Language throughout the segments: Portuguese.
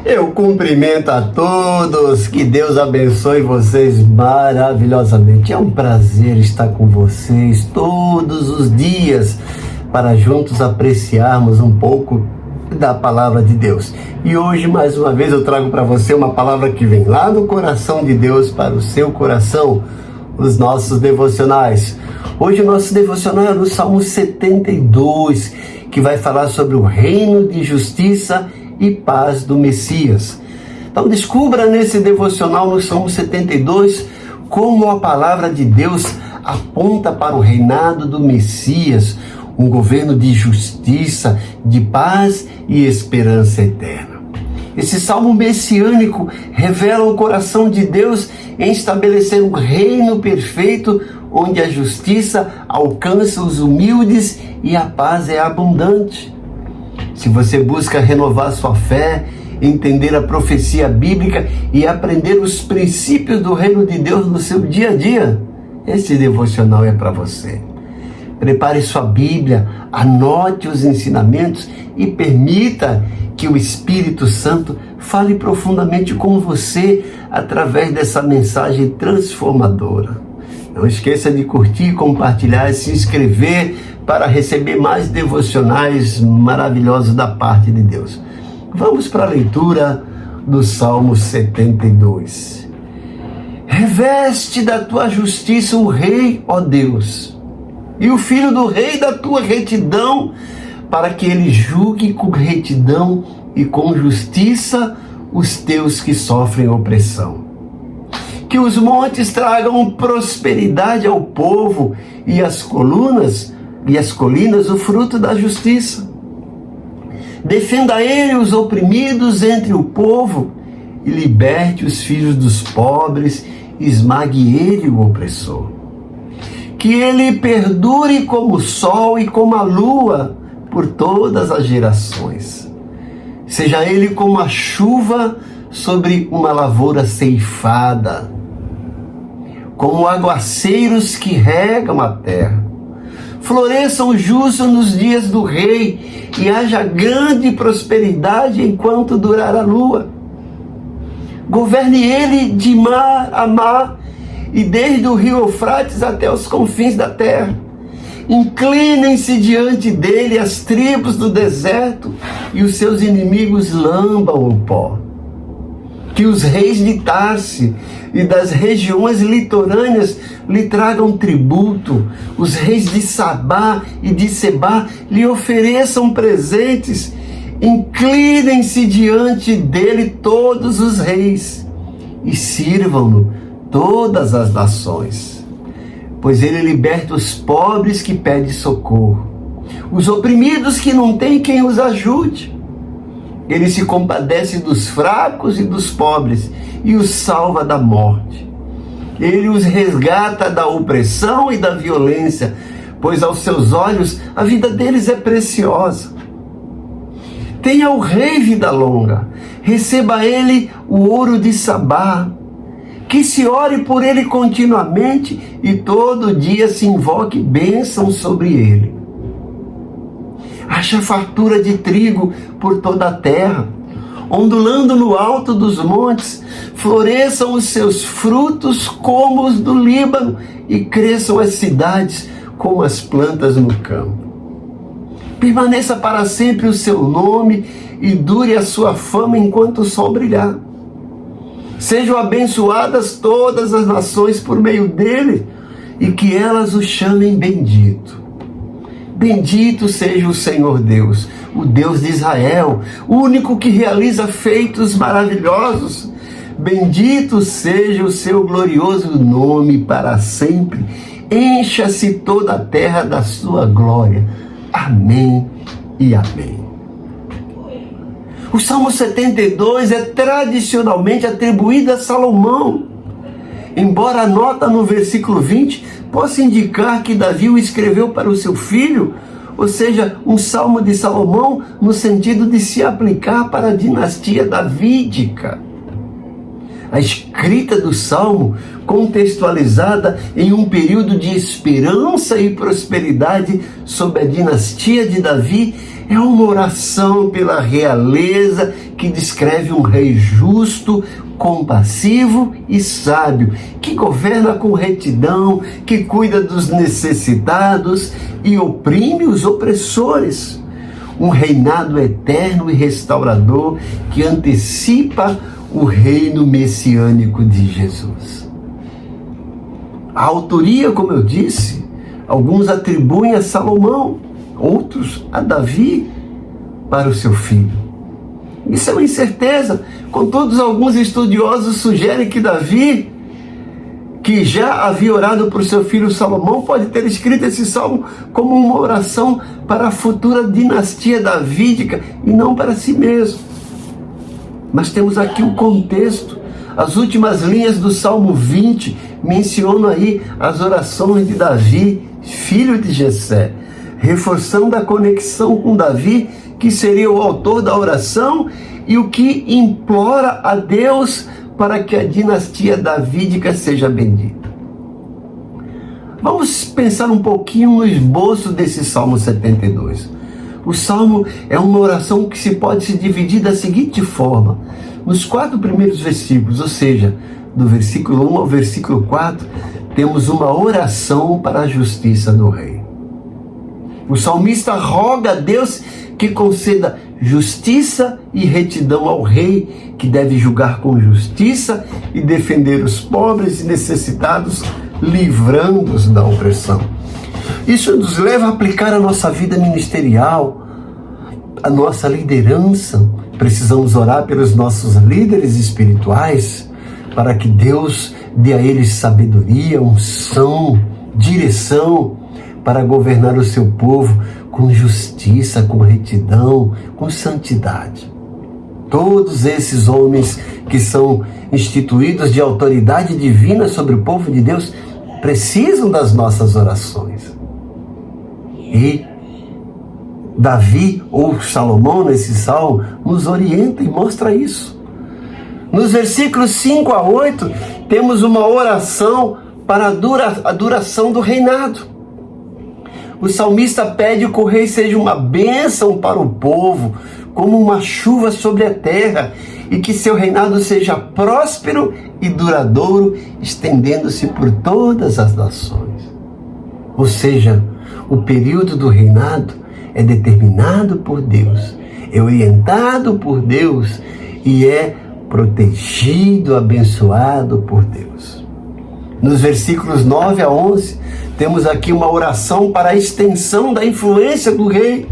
Eu cumprimento a todos, que Deus abençoe vocês maravilhosamente. É um prazer estar com vocês todos os dias para juntos apreciarmos um pouco da palavra de Deus. E hoje, mais uma vez, eu trago para você uma palavra que vem lá no coração de Deus para o seu coração, os nossos devocionais. Hoje o nosso devocional é no Salmo 72, que vai falar sobre o reino de justiça e paz do Messias. Então descubra nesse devocional no Salmo 72 como a palavra de Deus aponta para o reinado do Messias, um governo de justiça, de paz e esperança eterna. Esse salmo messiânico revela o coração de Deus em estabelecer um reino perfeito onde a justiça alcança os humildes e a paz é abundante. Se você busca renovar sua fé, entender a profecia bíblica e aprender os princípios do reino de Deus no seu dia a dia, esse devocional é para você. Prepare sua Bíblia, anote os ensinamentos e permita que o Espírito Santo fale profundamente com você através dessa mensagem transformadora. Não esqueça de curtir, compartilhar e se inscrever para receber mais devocionais maravilhosos da parte de Deus. Vamos para a leitura do Salmo 72. Reveste da tua justiça o rei, ó Deus, e o filho do rei da tua retidão, para que ele julgue com retidão e com justiça os teus que sofrem opressão. Que os montes tragam prosperidade ao povo e as colinas o fruto da justiça. Defenda ele os oprimidos entre o povo e liberte os filhos dos pobres, esmague ele o opressor. Que ele perdure como o sol e como a lua por todas as gerações. Seja ele como a chuva sobre uma lavoura ceifada, como aguaceiros que regam a terra. Floresçam o justo nos dias do rei e haja grande prosperidade enquanto durar a lua. Governe ele de mar a mar e desde o rio Eufrates até os confins da terra. Inclinem-se diante dele as tribos do deserto e os seus inimigos lambam o pó. Que os reis de Tarse e das regiões litorâneas lhe tragam tributo, os reis de Sabá e de Sebá lhe ofereçam presentes, inclinem-se diante dele todos os reis e sirvam-no todas as nações, pois ele liberta os pobres que pedem socorro, os oprimidos que não têm quem os ajude. Ele se compadece dos fracos e dos pobres e os salva da morte. Ele os resgata da opressão e da violência, pois aos seus olhos a vida deles é preciosa. Tenha o rei vida longa, receba ele o ouro de Sabá, que se ore por ele continuamente e todo dia se invoque bênção sobre ele. Haja fartura de trigo por toda a terra, ondulando no alto dos montes, floresçam os seus frutos como os do Líbano e cresçam as cidades como as plantas no campo. Permaneça para sempre o seu nome e dure a sua fama enquanto o sol brilhar. Sejam abençoadas todas as nações por meio dele e que elas o chamem bendito. Bendito seja o Senhor Deus, o Deus de Israel, o único que realiza feitos maravilhosos. Bendito seja o seu glorioso nome para sempre. Encha-se toda a terra da sua glória. Amém e amém. O Salmo 72 é tradicionalmente atribuído a Salomão, embora a nota no versículo 20 possa indicar que Davi o escreveu para o seu filho, ou seja, um salmo de Salomão no sentido de se aplicar para a dinastia davídica. A escrita do salmo, contextualizada em um período de esperança e prosperidade sob a dinastia de Davi, É uma oração pela realeza que descreve um rei justo, compassivo e sábio, que governa com retidão, que cuida dos necessitados e oprime os opressores. Um reinado eterno e restaurador que antecipa o reino messiânico de Jesus. A autoria, como eu disse, alguns atribuem a Salomão, outros a Davi para o seu filho. Isso é uma incerteza. Contudo, alguns estudiosos sugerem que Davi, que já havia orado por seu filho Salomão, pode ter escrito esse salmo como uma oração para a futura dinastia davídica e não para si mesmo. Mas temos aqui o contexto. As últimas linhas do Salmo 20 mencionam aí as orações de Davi, filho de Jessé, reforçando a conexão com Davi, que seria o autor da oração e o que implora a Deus para que a dinastia davídica seja bendita. Vamos pensar um pouquinho no esboço desse Salmo 72. O Salmo é uma oração que se pode se dividir da seguinte forma. Nos 4 primeiros versículos, ou seja, do versículo 1 ao versículo 4, temos uma oração para a justiça do rei. O salmista roga a Deus que conceda justiça e retidão ao rei, que deve julgar com justiça e defender os pobres e necessitados, livrando-os da opressão. Isso nos leva a aplicar a nossa vida ministerial, a nossa liderança. Precisamos orar pelos nossos líderes espirituais, para que Deus dê a eles sabedoria, unção, direção, para governar o seu povo com justiça, com retidão, com santidade. Todos esses homens que são instituídos de autoridade divina sobre o povo de Deus precisam das nossas orações. E Davi, ou Salomão, nesse salmo, nos orienta e mostra isso. Nos versículos 5 a 8, temos uma oração para a duração do reinado. O salmista pede que o rei seja uma bênção para o povo, como uma chuva sobre a terra, e que seu reinado seja próspero e duradouro, estendendo-se por todas as nações. Ou seja, o período do reinado é determinado por Deus, é orientado por Deus e é protegido, abençoado por Deus. Nos versículos 9 a 11, temos aqui uma oração para a extensão da influência do rei.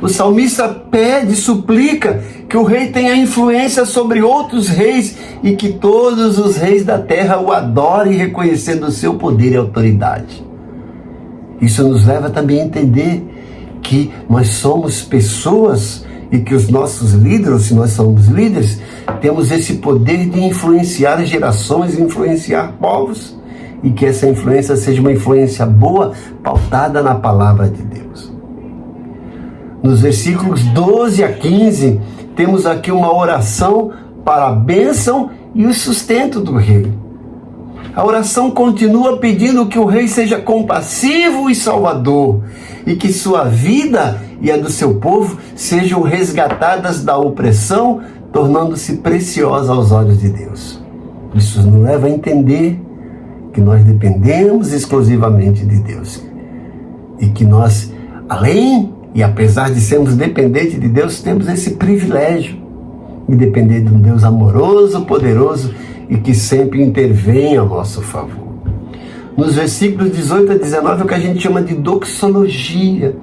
O salmista pede, suplica que o rei tenha influência sobre outros reis e que todos os reis da terra o adorem, reconhecendo o seu poder e autoridade. Isso nos leva também a entender que nós somos pessoas e que os nossos líderes, se nós somos líderes, temos esse poder de influenciar gerações, influenciar povos, e que essa influência seja uma influência boa, pautada na palavra de Deus. Nos versículos 12 a 15, temos aqui uma oração para a bênção e o sustento do rei. A oração continua pedindo que o rei seja compassivo e salvador, e que sua vida e a do seu povo sejam resgatadas da opressão, tornando-se preciosa aos olhos de Deus. Isso nos leva a entender que nós dependemos exclusivamente de Deus. E que nós, além e apesar de sermos dependentes de Deus, temos esse privilégio de depender de um Deus amoroso, poderoso e que sempre intervém a nosso favor. Nos versículos 18 a 19 é o que a gente chama de doxologia.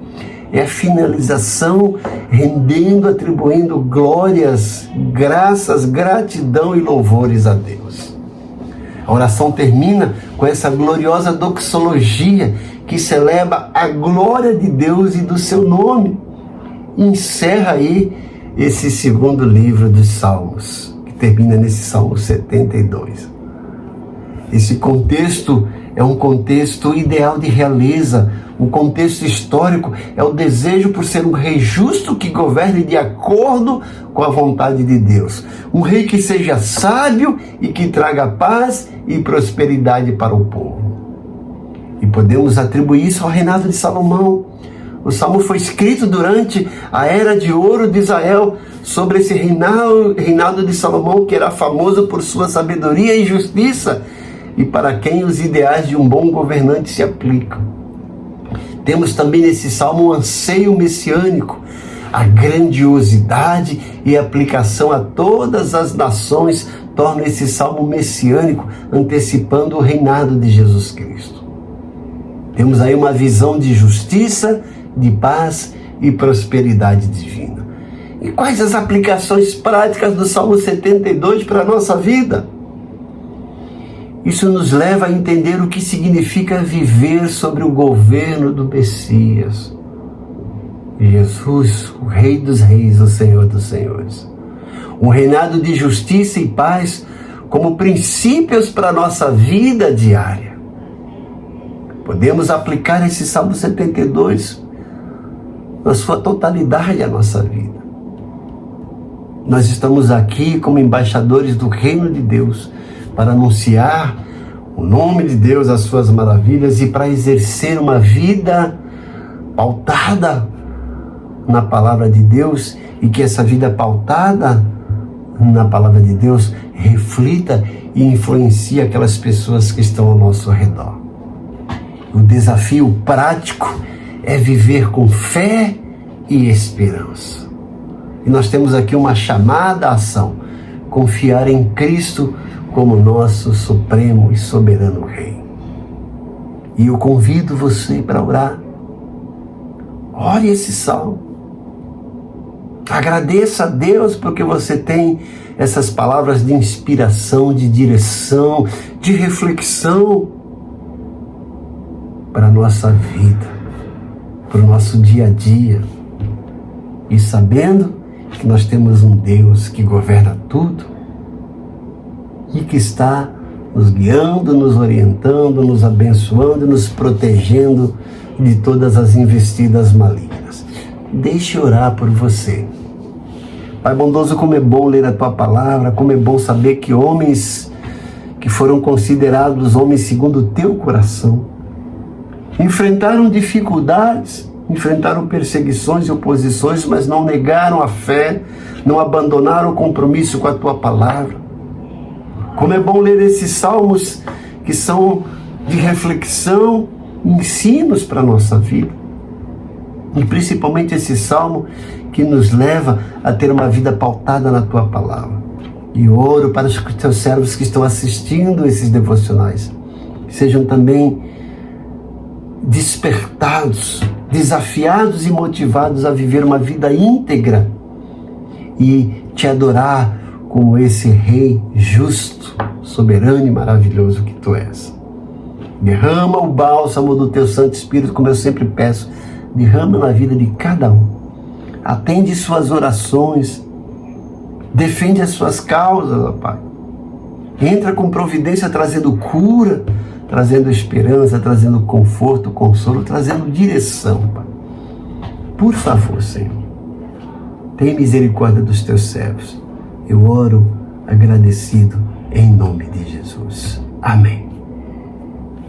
É a finalização, rendendo, atribuindo glórias, graças, gratidão e louvores a Deus. A oração termina com essa gloriosa doxologia que celebra a glória de Deus e do seu nome. E encerra aí esse segundo livro dos Salmos, que termina nesse Salmo 72. Esse contexto é um contexto ideal de realeza. O contexto histórico é o desejo por ser um rei justo que governe de acordo com a vontade de Deus. Um rei que seja sábio e que traga paz e prosperidade para o povo. E podemos atribuir isso ao reinado de Salomão, O Salmo foi escrito durante a era de ouro de Israel, sobre esse reinado de Salomão, que era famoso por sua sabedoria e justiça, e para quem os ideais de um bom governante se aplicam. Temos também nesse Salmo um anseio messiânico, a grandiosidade e aplicação a todas as nações tornam esse Salmo messiânico, antecipando o reinado de Jesus Cristo. Temos aí uma visão de justiça, de paz e prosperidade divina. E quais as aplicações práticas do Salmo 72 para a nossa vida? Isso nos leva a entender o que significa viver sobre o governo do Messias. Jesus, o Rei dos Reis, o Senhor dos Senhores. Um reinado de justiça e paz como princípios para a nossa vida diária. Podemos aplicar esse Salmo 72 na sua totalidade à nossa vida. Nós estamos aqui como embaixadores do reino de Deus para anunciar o nome de Deus, as suas maravilhas e para exercer uma vida pautada na palavra de Deus, e que essa vida pautada na palavra de Deus reflita e influencie aquelas pessoas que estão ao nosso redor. O desafio prático é viver com fé e esperança. E nós temos aqui uma chamada à ação: confiar em Cristo como nosso supremo e soberano Rei. E eu convido você para orar. Ore esse salmo. Agradeça a Deus porque você tem essas palavras de inspiração, de direção, de reflexão para a nossa vida, para o nosso dia a dia. E sabendo que nós temos um Deus que governa tudo e que está nos guiando, nos orientando, nos abençoando, nos protegendo de todas as investidas malignas. Deixe orar por você. Pai bondoso, como é bom ler a Tua palavra, como é bom saber que homens que foram considerados homens segundo o Teu coração enfrentaram dificuldades, enfrentaram perseguições e oposições, mas não negaram a fé, não abandonaram o compromisso com a Tua palavra. Como é bom ler esses salmos que são de reflexão, ensinos para a nossa vida. E principalmente esse salmo que nos leva a ter uma vida pautada na Tua palavra. E oro para os Teus servos que estão assistindo esses devocionais, sejam também despertados, desafiados e motivados a viver uma vida íntegra e Te adorar como esse Rei justo, soberano e maravilhoso que Tu és. Derrama o bálsamo do Teu Santo Espírito, como eu sempre peço, derrama na vida de cada um. Atende suas orações, defende as suas causas, ó Pai. Entra com providência, trazendo cura, trazendo esperança, trazendo conforto, consolo, trazendo direção, Pai. Por favor, Senhor, tem misericórdia dos Teus servos. Eu oro agradecido em nome de Jesus. Amém.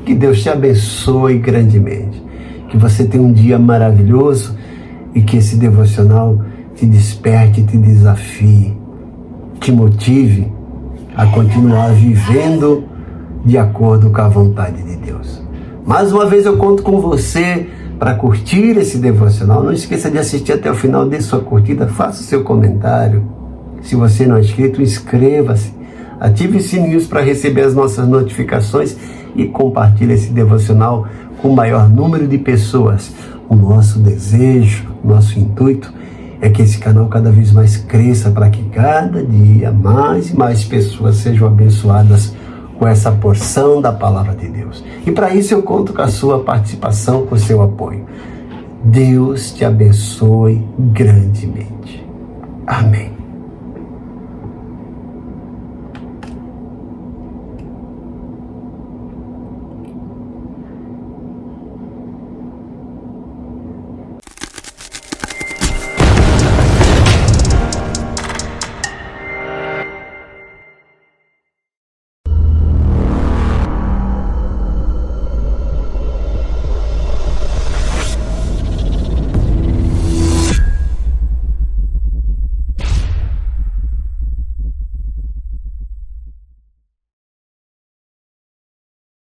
Que Deus te abençoe grandemente. Que você tenha um dia maravilhoso e que esse devocional te desperte, te desafie, te motive a continuar vivendo de acordo com a vontade de Deus. Mais uma vez eu conto com você para curtir esse devocional. Não esqueça de assistir até o final, dê sua curtida, faça o seu comentário. Se você não é inscrito, inscreva-se, ative os sininhos para receber as nossas notificações e compartilhe esse devocional com o maior número de pessoas. O nosso desejo, nosso intuito é que esse canal cada vez mais cresça para que cada dia mais e mais pessoas sejam abençoadas com essa porção da palavra de Deus. E para isso eu conto com a sua participação, com o seu apoio. Deus te abençoe grandemente. Amém.